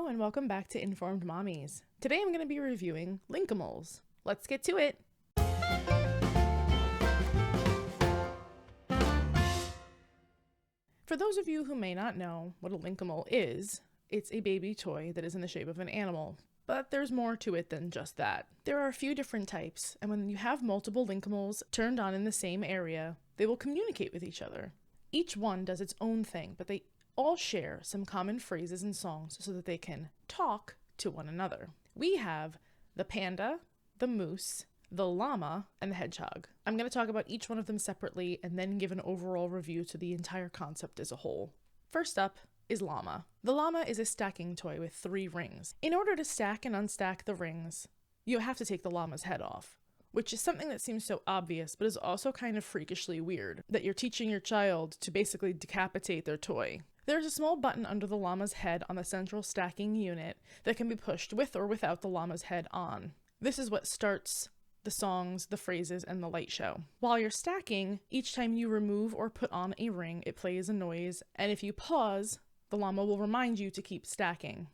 and welcome back to Informed Mommies. Today I'm going to be reviewing Linkimals. Let's get to it! For those of you who may not know what a Linkimal is, it's a baby toy that is in the shape of an animal. But there's more to it than just that. There are a few different types, and when you have multiple Linkimals turned on in the same area, they will communicate with each other. Each one does its own thing, but they all share some common phrases and songs so that they can talk to one another. We have the Panda, the Moose, the Llama, and the Hedgehog. I'm going to talk about each one of them separately and then give an overall review to the entire concept as a whole. First up is Llama. The Llama is a stacking toy with 3 rings. In order to stack and unstack the rings, you have to take the llama's head off, which is something that seems so obvious but is also kind of freakishly weird, that you're teaching your child to basically decapitate their toy. There's a small button under the llama's head on the central stacking unit that can be pushed with or without the llama's head on. This is what starts the songs, the phrases, and the light show. While you're stacking, each time you remove or put on a ring, it plays a noise, and if you pause, the llama will remind you to keep stacking.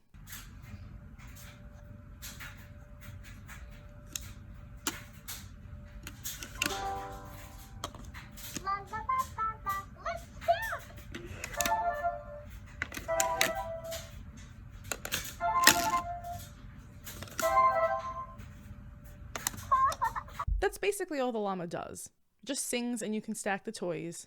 That's basically all the llama does. It just sings and you can stack the toys.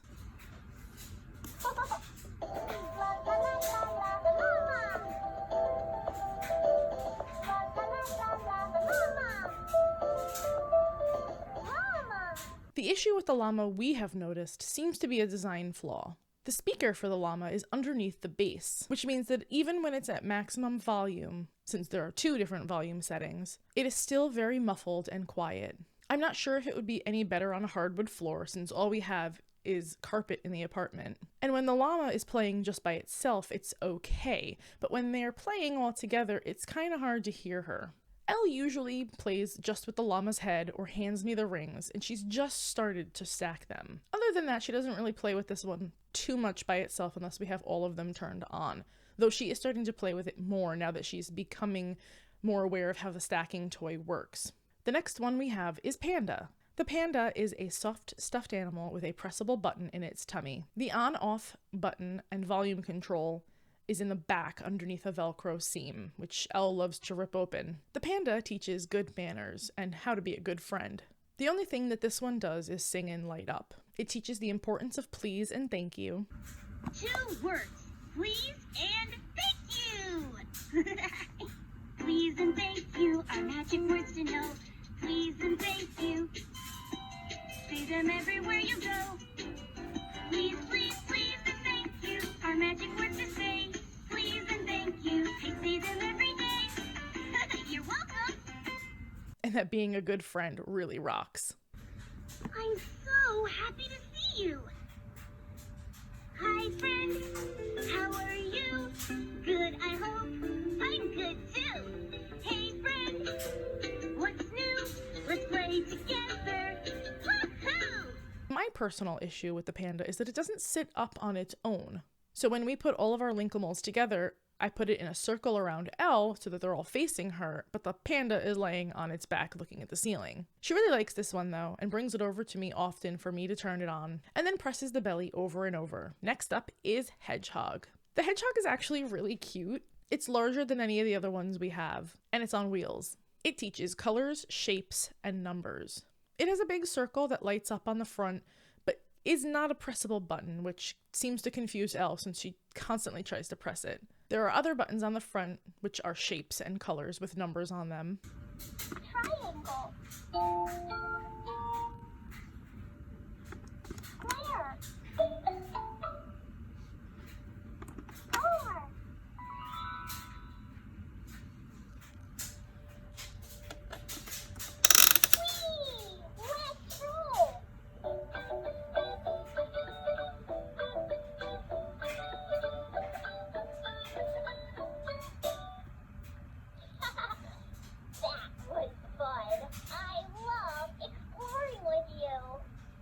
The issue with the llama we have noticed seems to be a design flaw. The speaker for the llama is underneath the base, which means that even when it's at maximum volume, since there are 2 different volume settings, it is still very muffled and quiet. I'm not sure if it would be any better on a hardwood floor since all we have is carpet in the apartment. And when the llama is playing just by itself, it's okay, but when they're playing all together, it's kind of hard to hear her. Elle usually plays just with the llama's head or hands me the rings, and she's just started to stack them. Other than that, she doesn't really play with this one too much by itself unless we have all of them turned on, though she is starting to play with it more now that she's becoming more aware of how the stacking toy works. The next one we have is Panda. The Panda is a soft stuffed animal with a pressable button in its tummy. The on-off button and volume control is in the back underneath a Velcro seam, which Elle loves to rip open. The Panda teaches good manners and how to be a good friend. The only thing that this one does is sing and light up. It teaches the importance of please and thank you. 2 words, please and thank you! Please and thank you are magic words to know. Please and thank you. Say them everywhere you go. Please, please, please and thank you are magic words to say. Please and thank you. I say them every day. You're welcome. And that being a good friend really rocks. I'm so happy to see you. Hi, friend. How are you? Good, I hope. I'm good too. Hey, friend. What's new? Let's play together. Woohoo! My personal issue with the Panda is that it doesn't sit up on its own. So when we put all of our Linkimals together, I put it in a circle around Elle so that they're all facing her, but the Panda is laying on its back looking at the ceiling. She really likes this one though, and brings it over to me often for me to turn it on, and then presses the belly over and over. Next up is Hedgehog. The Hedgehog is actually really cute. It's larger than any of the other ones we have, and it's on wheels. It teaches colors, shapes, and numbers. It has a big circle that lights up on the front, but is not a pressable button, which seems to confuse Elle since she constantly tries to press it. There are other buttons on the front, which are shapes and colors with numbers on them. Triangle. Square. 4.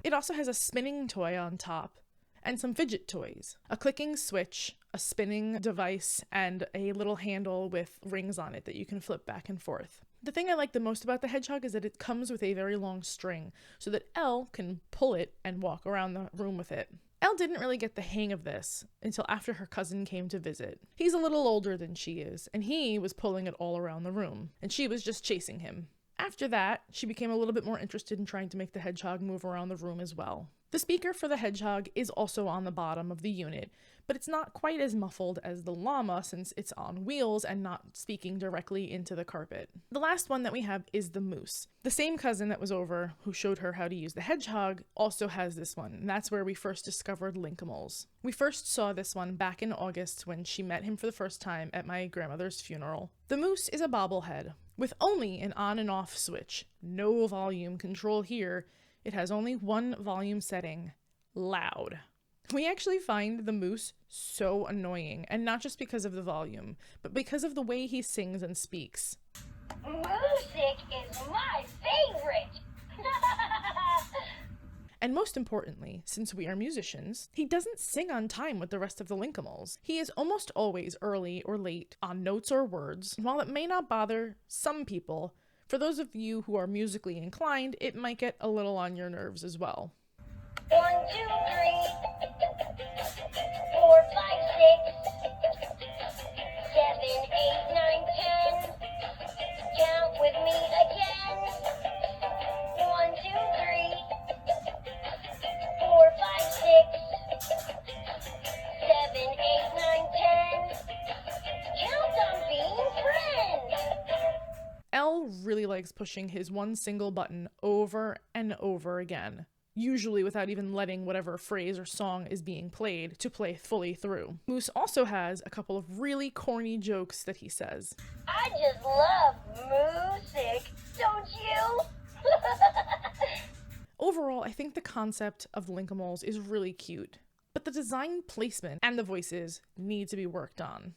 It also has a spinning toy on top, and some fidget toys, a clicking switch, a spinning device, and a little handle with rings on it that you can flip back and forth. The thing I like the most about the Hedgehog is that it comes with a very long string so that Elle can pull it and walk around the room with it. Elle didn't really get the hang of this until after her cousin came to visit. He's a little older than she is, and he was pulling it all around the room, and she was just chasing him. After that, she became a little bit more interested in trying to make the Hedgehog move around the room as well. The speaker for the Hedgehog is also on the bottom of the unit, but it's not quite as muffled as the Llama since it's on wheels and not speaking directly into the carpet. The last one that we have is the Moose. The same cousin that was over who showed her how to use the Hedgehog also has this one, and that's where we first discovered Linkimals. We first saw this one back in August when she met him for the first time at my grandmother's funeral. The Moose is a bobblehead with only an on and off switch. No volume control here. It has only one volume setting, loud. We actually find the Moose so annoying, and not just because of the volume, but because of the way he sings and speaks. Music is my favorite! And most importantly, since we are musicians, he doesn't sing on time with the rest of the Linkimals. He is almost always early or late on notes or words, and while it may not bother some people, for those of you who are musically inclined, it might get a little on your nerves as well. 1, 2, 3, 4, 5, 6, 7, 8, 9, 10. Count with me again. 1, 2, 3, 4, 5, 6, 7, 8, 9, 10. Count on being friends. Elle really likes pushing his one single button over and over again, usually without even letting whatever phrase or song is being played to play fully through. Moose also has a couple of really corny jokes that he says. I just love music, don't you? Overall, I think the concept of Linkimals is really cute, but the design placement and the voices need to be worked on.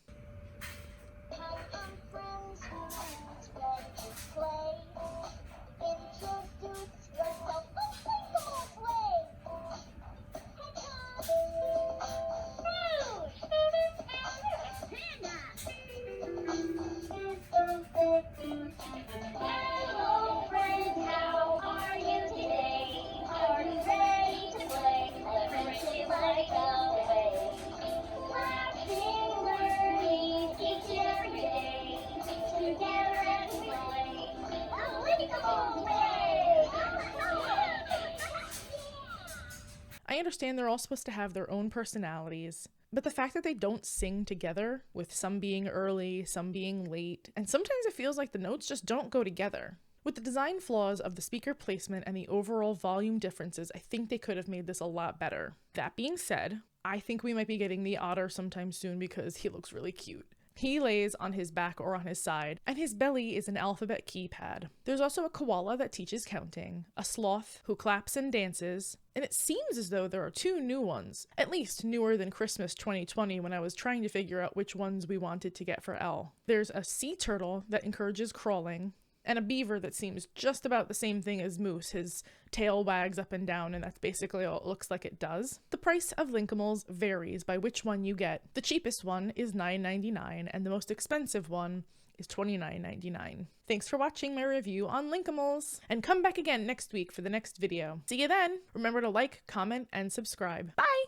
I understand they're all supposed to have their own personalities, but the fact that they don't sing together, with some being early, some being late, and sometimes it feels like the notes just don't go together. With the design flaws of the speaker placement and the overall volume differences, I think they could have made this a lot better. That being said, I think we might be getting the otter sometime soon because he looks really cute. He lays on his back or on his side, and his belly is an alphabet keypad. There's also a koala that teaches counting, a sloth who claps and dances, and it seems as though there are 2 new ones, at least newer than Christmas 2020 when I was trying to figure out which ones we wanted to get for Elle. There's a sea turtle that encourages crawling, and a beaver that seems just about the same thing as Moose. His tail wags up and down, and that's basically all it looks like it does. The price of Linkimals varies by which one you get. The cheapest one is $9.99, and the most expensive one is $29.99. Thanks for watching my review on Linkimals, and come back again next week for the next video. See you then! Remember to like, comment, and subscribe. Bye!